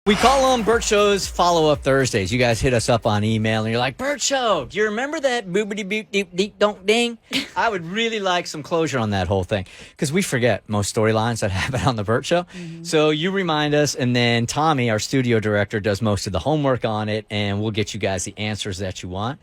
We call them Bert Show's Follow-Up Thursdays. You guys hit us up on email, and you're like, Bert Show, do you remember that boobity-boop-deep-deep-don't-ding? I would really like some closure on that whole thing, because we forget most storylines that happen on the Bert Show. Mm-hmm. So you remind us, and then Tommy, our studio director, does most of the homework on it, and we'll get you guys the answers that you want.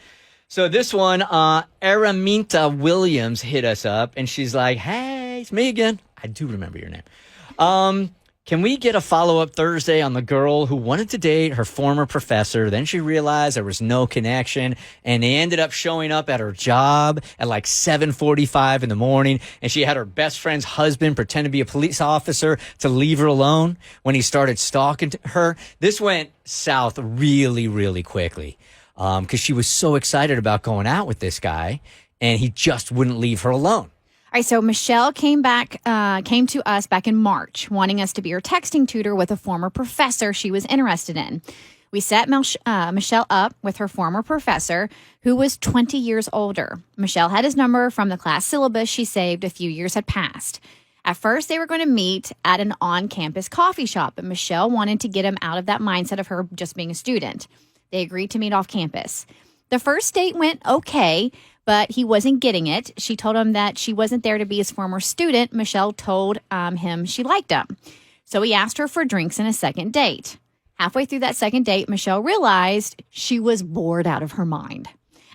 So this one, Araminta Williams hit us up, and she's like, hey, it's me again. I do remember your name. Can we get a follow-up Thursday on the girl who wanted to date her former professor? Then she realized there was no connection, and they ended up showing up at her job at like 7:45 in the morning, and she had her best friend's husband pretend to be a police officer to leave her alone when he started stalking her. This went south really, really quickly because she was so excited about going out with this guy, and he just wouldn't leave her alone. All right, so Michelle came to us back in March, wanting us to be her texting tutor with a former professor she was interested in. We set Michelle up with her former professor, who was 20 years older. Michelle had his number from the class syllabus she saved a few years had passed. At first, they were going to meet at an on-campus coffee shop, but Michelle wanted to get him out of that mindset of her just being a student. They agreed to meet off campus. The first date went okay, but he wasn't getting it. She told him that she wasn't there to be his former student. Michelle told him she liked him. So he asked her for drinks and a second date. Halfway through that second date, Michelle realized she was bored out of her mind.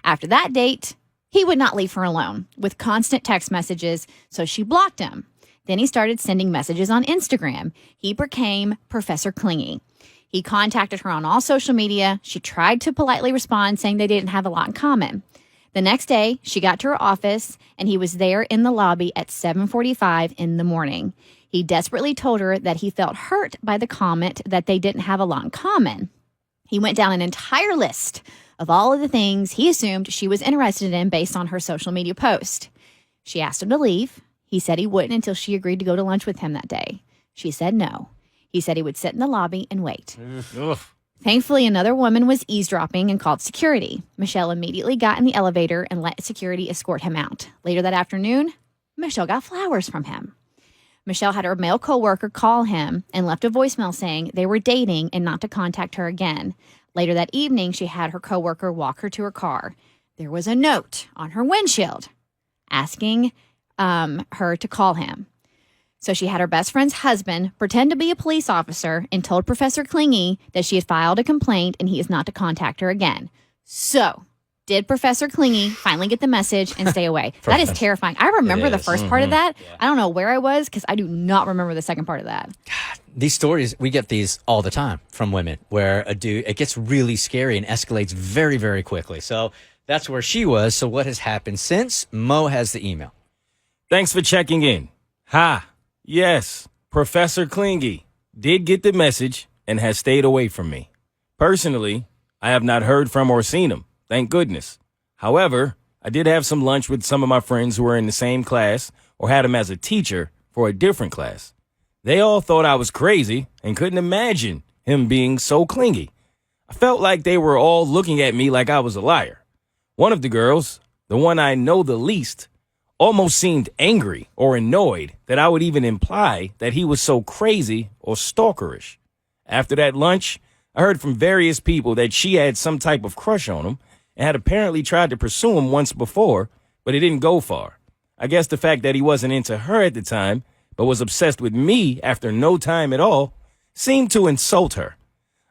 After that date, he would not leave her alone with constant text messages, so she blocked him. Then he started sending messages on Instagram. He became Professor Clingy. He contacted her on all social media. She tried to politely respond, saying they didn't have a lot in common. The next day, she got to her office, and he was there in the lobby at 7:45 in the morning. He desperately told her that he felt hurt by the comment that they didn't have a lot in common. He went down an entire list of all of the things he assumed she was interested in based on her social media post. She asked him to leave. He said he wouldn't until she agreed to go to lunch with him that day. She said no. He said he would sit in the lobby and wait. Thankfully, another woman was eavesdropping and called security. Michelle immediately got in the elevator and let security escort him out. Later that afternoon, Michelle got flowers from him. Michelle had her male coworker call him and left a voicemail saying they were dating and not to contact her again. Later that evening, she had her coworker walk her to her car. There was a note on her windshield asking her to call him. So she had her best friend's husband pretend to be a police officer and told Professor Clingy that she had filed a complaint and he is not to contact her again. So, did Professor Clingy finally get the message and stay away? That is terrifying. I remember the first part of that. Yeah. I don't know where I was because I do not remember the second part of that. God, these stories, we get these all the time from women where a dude, it gets really scary and escalates very, very quickly. So, that's where she was. So, what has happened since? Mo has the email. Thanks for checking in. Ha! Yes, Professor Clingy did get the message and has stayed away from me. Personally, I have not heard from or seen him, thank goodness. However, I did have some lunch with some of my friends who were in the same class or had him as a teacher for a different class. They all thought I was crazy and couldn't imagine him being so clingy. I felt like they were all looking at me like I was a liar. One of the girls, the one I know the least, almost seemed angry or annoyed that I would even imply that he was so crazy or stalkerish. After that lunch, I heard from various people that she had some type of crush on him and had apparently tried to pursue him once before, but it didn't go far. I guess the fact that he wasn't into her at the time, but was obsessed with me after no time at all, seemed to insult her.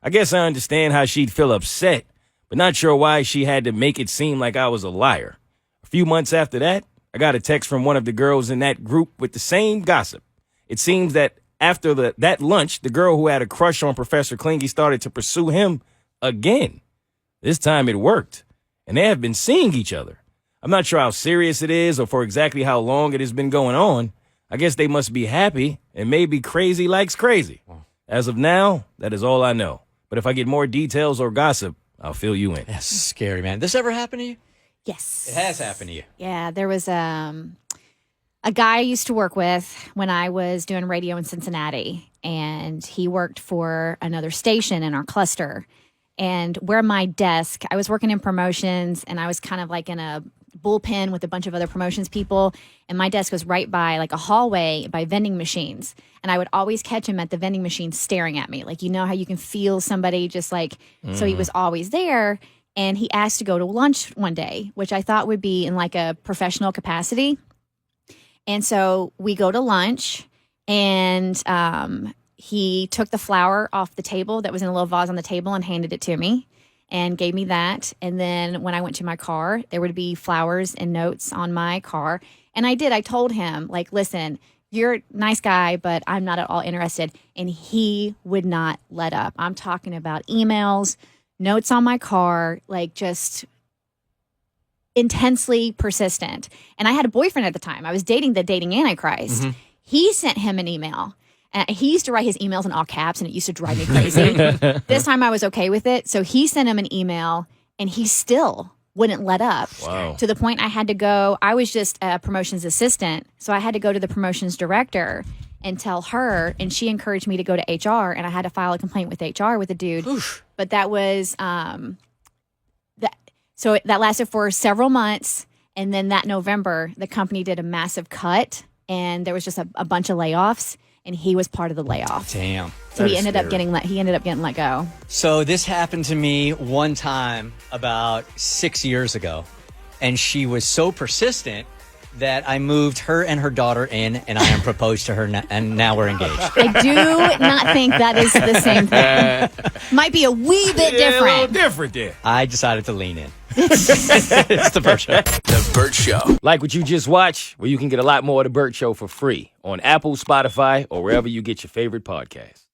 I guess I understand how she'd feel upset, but not sure why she had to make it seem like I was a liar. A few months after that, I got a text from one of the girls in that group with the same gossip. It seems that after that lunch, the girl who had a crush on Professor Clingy started to pursue him again. This time it worked, and they have been seeing each other. I'm not sure how serious it is or for exactly how long it has been going on. I guess they must be happy, and maybe crazy likes crazy. As of now, that is all I know. But if I get more details or gossip, I'll fill you in. That's scary, man. This ever happened to you? Yes. It has happened to you. Yeah, there was a guy I used to work with when I was doing radio in Cincinnati, and he worked for another station in our cluster. And where my desk, I was working in promotions, and I was kind of like in a bullpen with a bunch of other promotions people, and my desk was right by like a hallway by vending machines, and I would always catch him at the vending machine staring at me, like, you know how you can feel somebody just like, so he was always there. And he asked to go to lunch one day, which I thought would be in like a professional capacity. And so we go to lunch, and he took the flour off the table that was in a little vase on the table and handed it to me and gave me that. And then when I went to my car, there would be flowers and notes on my car. And I did. I told him, like, listen, you're a nice guy, but I'm not at all interested. And he would not let up. I'm talking about emails, notes on my car, like just intensely persistent. And I had a boyfriend at the time. I was dating the dating Antichrist. Mm-hmm. He sent him an email. He used to write his emails in all caps, and it used to drive me crazy. This time I was okay with it. So he sent him an email, and he still wouldn't let up. Wow. To the point I had to go. I was just a promotions assistant. So I had to go to the promotions director and tell her, and she encouraged me to go to HR, and I had to file a complaint with HR with a dude. Oof. But that was so that lasted for several months, and then that November, the company did a massive cut, and there was just a bunch of layoffs, and he was part of the layoff. Damn. So he ended up getting let go. So this happened to me one time about 6 years ago, and she was so persistent that I moved her and her daughter in, and I am proposed to her, and now we're engaged. I do not think that is the same thing. Might be a wee bit Yeah, a little different. different there. I decided to lean in. It's the Bert Show. The Bert Show. Like what you just watched? Well, you can get a lot more of The Bert Show for free on Apple, Spotify, or wherever you get your favorite podcasts.